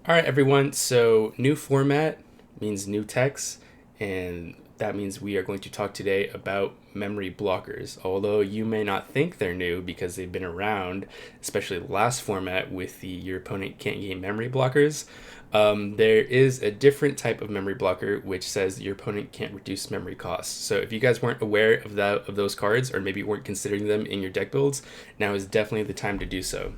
All right, everyone. So, new format means new text, and that means we are going to talk today about memory blockers. Although you may not think they're new because they've been around, especially the last format with the your opponent can't gain memory blockers. There is a different type of memory blocker which says your opponent can't reduce memory costs. So if you guys weren't aware of those cards, or maybe weren't considering them in your deck builds, now is definitely the time to do so.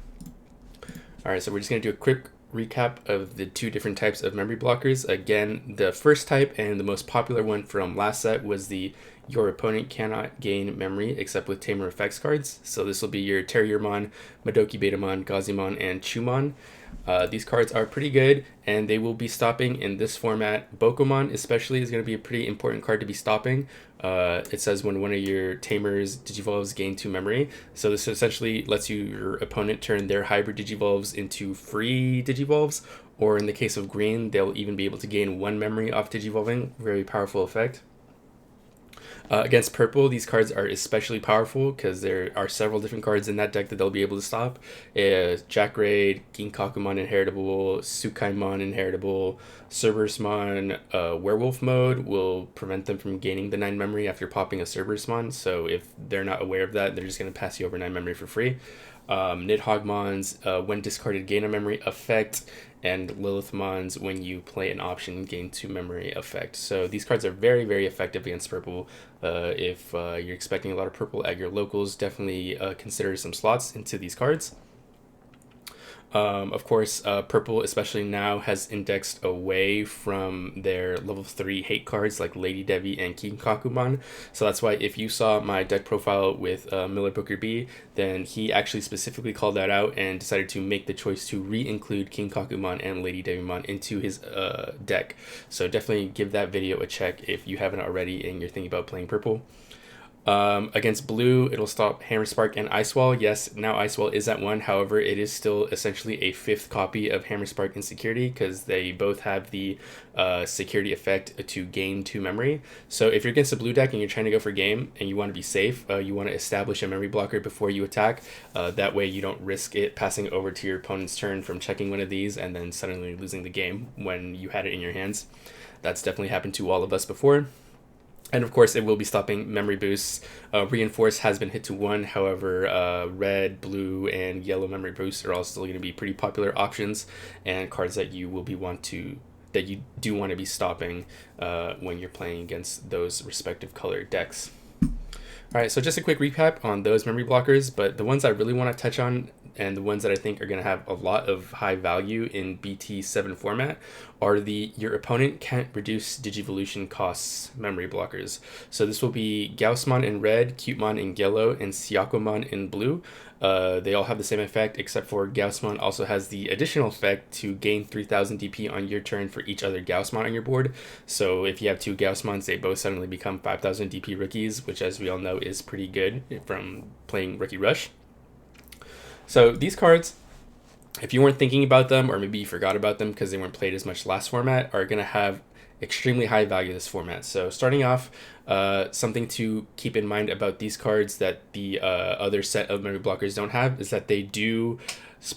All right, so we're just going to do a quick recap of the two different types of memory blockers. Again, the first type and the most popular one from last set was the your opponent cannot gain memory except with Tamer effects cards. So this will be your Terriermon, Madoki Betamon, Gazimon, and Chumon. These cards are pretty good, and they will be stopping in this format. Bokomon especially is going to be a pretty important card to be stopping. It says when one of your Tamers Digivolves gain 2 memory. So this essentially lets your opponent turn their hybrid Digivolves into free Digivolves, or in the case of green, they'll even be able to gain 1 memory off Digivolving. Very powerful effect. Against purple, these cards are especially powerful because there are several different cards in that deck that they'll be able to stop. Jack Raid, Ginkakumon Inheritable, Tsukaimon Inheritable, Cerberusmon Werewolf Mode will prevent them from gaining the 9 memory after popping a Cerberusmon. So if they're not aware of that, they're just going to pass you over 9 memory for free. Nidhoggmon's when discarded gain a memory effect, and Lilithmons when you play an option gain 2 memory effect. So these cards are very, very effective against purple. If you're expecting a lot of purple at your locals, definitely consider some slots into these cards. Of course, purple, especially now, has indexed away from their level 3 hate cards like Lady Devi and King Kakumon. So that's why if you saw my deck profile with Miller Booker B, then he actually specifically called that out and decided to make the choice to re-include King Kakumon and Lady Devimon into his deck. So definitely give that video a check if you haven't already and you're thinking about playing purple. Against blue, it'll stop Hammer Spark and Ice Wall. Yes, now Ice Wall is at 1. However, it is still essentially a 5th copy of Hammer Spark and Security because they both have the security effect to gain 2 memory. So if you're against a blue deck and you're trying to go for game and you want to be safe, you want to establish a memory blocker before you attack. That way you don't risk it passing over to your opponent's turn from checking one of these and then suddenly losing the game when you had it in your hands. That's definitely happened to all of us before. And of course, it will be stopping memory boosts. Reinforce has been hit to 1. However, red, blue, and yellow memory boosts are all still going to be pretty popular options and cards that you will be that you do want to be stopping when you're playing against those respective color decks. All right, so just a quick recap on those memory blockers, but the ones I really want to touch on and the ones that I think are going to have a lot of high value in BT7 format are the your opponent can't reduce Digivolution costs memory blockers. So this will be Gaussmon in red, CUTEMON in yellow, and Syakomon in blue. They all have the same effect, except for Gaussmon also has the additional effect to gain 3000 DP on your turn for each other Gaussmon on your board. So if you have 2 Gaussmons, they both suddenly become 5000 DP rookies, which as we all know is pretty good from playing Rookie Rush. So these cards, if you weren't thinking about them, or maybe you forgot about them because they weren't played as much last format, are going to have extremely high value this format. So starting off, something to keep in mind about these cards that the other set of memory blockers don't have is that they do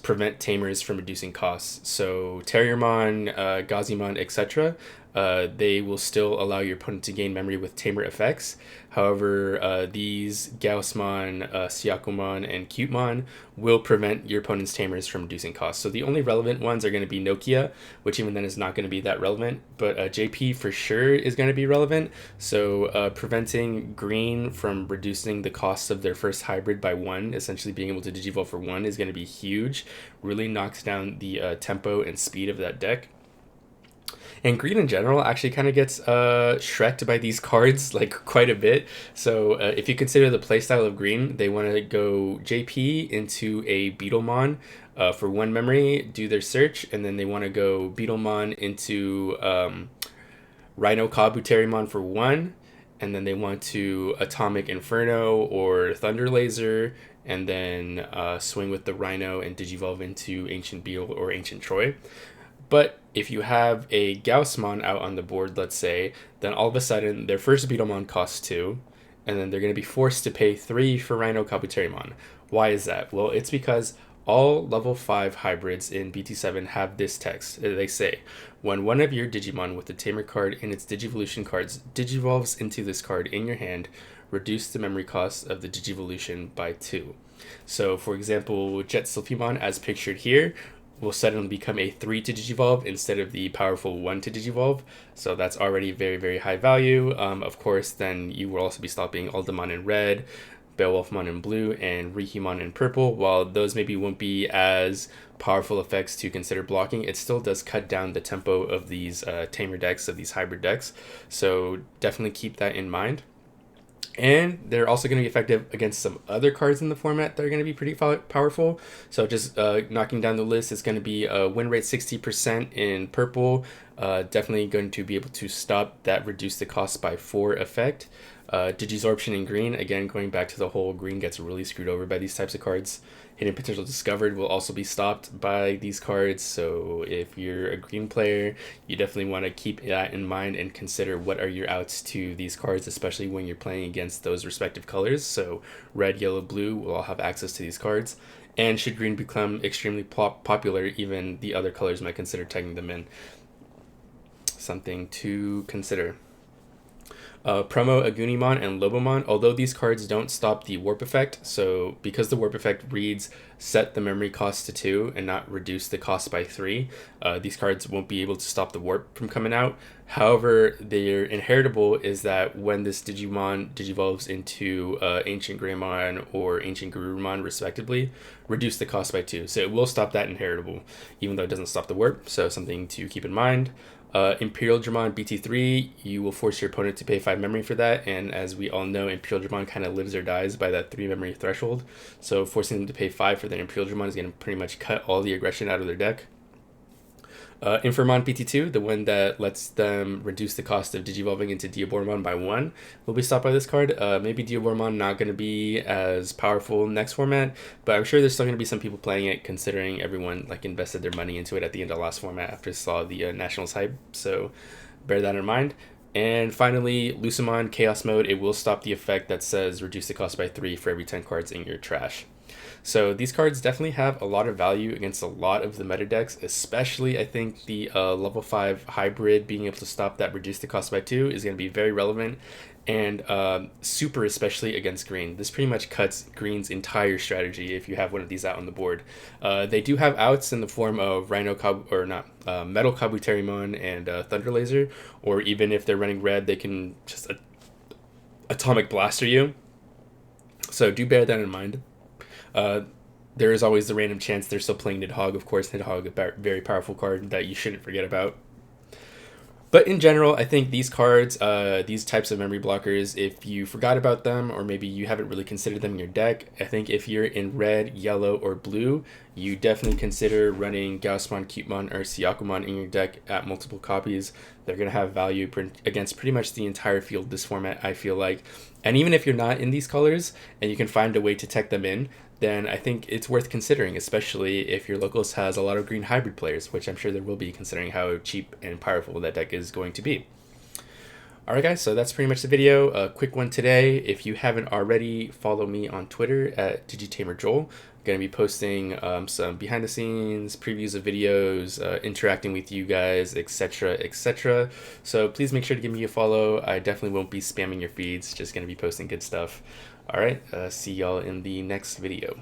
prevent Tamers from reducing costs. So Terriermon, Gazimon, etc., they will still allow your opponent to gain memory with Tamer effects. However, these Gaussmon, Syakomon, and CUTEMON will prevent your opponent's Tamers from reducing costs. So the only relevant ones are going to be Nokia, which even then is not going to be that relevant, but JP for sure is going to be relevant. So preventing green from reducing the costs of their first hybrid by 1, essentially being able to Digivolve for 1, is going to be huge. Really knocks down the tempo and speed of that deck. And green in general actually kind of gets shreked by these cards like quite a bit. So if you consider the playstyle of green, they want to go JP into a Beetlemon for 1 memory, do their search, and then they want to go Beetlemon into Rhino Kabuterimon for 1, and then they want to Atomic Inferno or Thunder Laser, and then swing with the Rhino and Digivolve into Ancient Beetle or Ancient Troy. But if you have a Gaussmon out on the board, let's say, then all of a sudden their first Beetlemon costs 2, and then they're going to be forced to pay 3 for Rhino Kabuterimon. Why is that? Well, it's because All level 5 hybrids in BT7 have this text. They say, when one of your Digimon with the Tamer card in its Digivolution cards digivolves into this card in your hand, reduce the memory cost of the Digivolution by 2. So, for example, Jet Sylphimon, as pictured here, will suddenly become a 3 to Digivolve instead of the powerful 1 to Digivolve. So that's already very, very high value. Of course, then you will also be stopping Aldemon in red, Beowulfmon in blue, and Rikimon in purple. While those maybe won't be as powerful effects to consider blocking, it still does cut down the tempo of these tamer decks, of these hybrid decks. So definitely keep that in mind. And they're also going to be effective against some other cards in the format that are going to be pretty powerful. So just knocking down the list is going to be win rate 60% in purple. Definitely going to be able to stop that reduce the cost by 4 effect. Digisorption in green, again going back to the whole green gets really screwed over by these types of cards. Hidden potential discovered will also be stopped by these cards, so if you're a green player, you definitely want to keep that in mind and consider what are your outs to these cards, especially when you're playing against those respective colors. So red, yellow, blue will all have access to these cards, and should green become extremely popular, even the other colors might consider tagging them in. Something to consider. Promo Agunimon and Lobomon, although these cards don't stop the warp effect, so because the warp effect reads set the memory cost to 2 and not reduce the cost by 3, these cards won't be able to stop the warp from coming out. However, their inheritable is that when this Digimon digivolves into Ancient Greymon or Ancient Garurumon respectively, reduce the cost by 2. So it will stop that inheritable, even though it doesn't stop the warp, so something to keep in mind. Imperial Dramon BT3, you will force your opponent to pay 5 memory for that, and as we all know, Imperial Dramon kind of lives or dies by that 3 memory threshold, so forcing them to pay 5 for their Imperial Dramon is going to pretty much cut all the aggression out of their deck. Infernmon BT2, the one that lets them reduce the cost of digivolving into Diaboromon by 1, will be stopped by this card. Maybe Diaboromon not going to be as powerful next format, but I'm sure there's still going to be some people playing it, considering everyone like invested their money into it at the end of last format after saw the Nationals hype, so bear that in mind. And finally, Lucemon Chaos Mode, it will stop the effect that says reduce the cost by 3 for every 10 cards in your trash. So these cards definitely have a lot of value against a lot of the meta decks, especially I think the level 5 hybrid being able to stop that reduce the cost by 2 is going to be very relevant, and super especially against green. This pretty much cuts green's entire strategy if you have one of these out on the board. They do have outs in the form of Metal Kabuterimon and Thunder Laser, or even if they're running red, they can just Atomic Blaster you. So do bear that in mind. There is always the random chance they're still playing Nidhogg. Of course, Nidhogg, a very powerful card that you shouldn't forget about. But in general, I think these cards, these types of memory blockers, if you forgot about them or maybe you haven't really considered them in your deck, I think if you're in red, yellow, or blue, you definitely consider running Gaussmon, Cutemon, or Syakumon in your deck at multiple copies. They're going to have value against pretty much the entire field this format, I feel like. And even if you're not in these colors and you can find a way to tech them in, then I think it's worth considering, especially if your locals has a lot of green hybrid players, which I'm sure there will be considering how cheap and powerful that deck is going to be. Alright guys, so that's pretty much the video. A quick one today. If you haven't already, follow me on Twitter at digitamerjoel. I'm going to be posting some behind the scenes, previews of videos, interacting with you guys, etc, etc. So please make sure to give me a follow. I definitely won't be spamming your feeds, just going to be posting good stuff. Alright, see y'all in the next video.